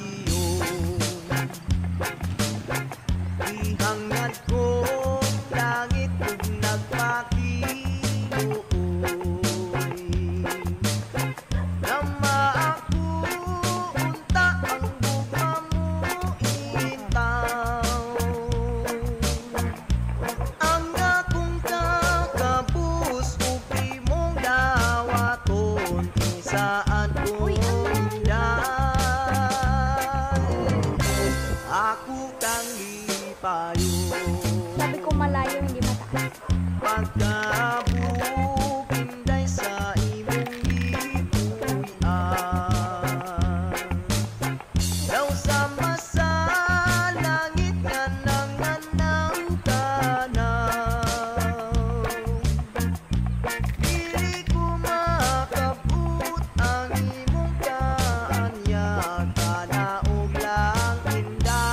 iyon. Ihangad ko langit ug nagpakiluoy. Nama ako unta ang bugma mo intaw. Ang akong kakabus ug imong dawaton isaan ko ako kang ipayo. Sabi ko malayo, hindi mataas. Pagkabupinday sa imong ipuyan, daw sama sa langit nga nanganang tanaw. Dili ko makabut ang imong kaanyag, kanaog lang inday.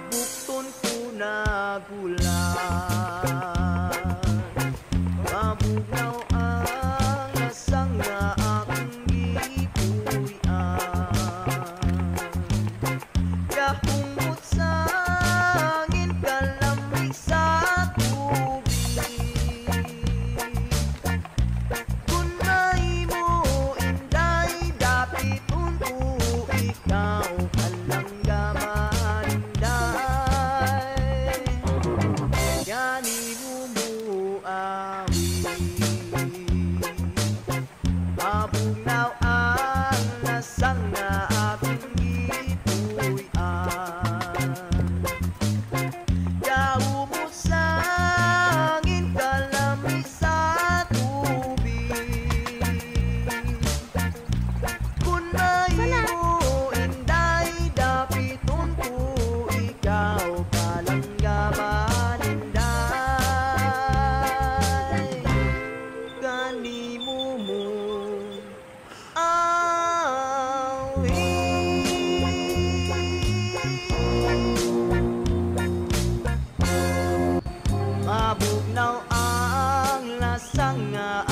Bukton ko nagulan, mabugnaw ang lasang nga akong gipuy-an. Kahumot sa hangin, kalamig sa tubig. Kung mahimo inday, dapit unto ikaw kalanggaman inday. Yani mo muawi, mabugnaw ang lasang nga akong gipuy-an. Kahumot sa hangin, kalamig sa tubig. Kung mahimo inday, dapit unto ikaw kalanggaman inday. Kanimo mo awi. Mabugnaw ang lasang nga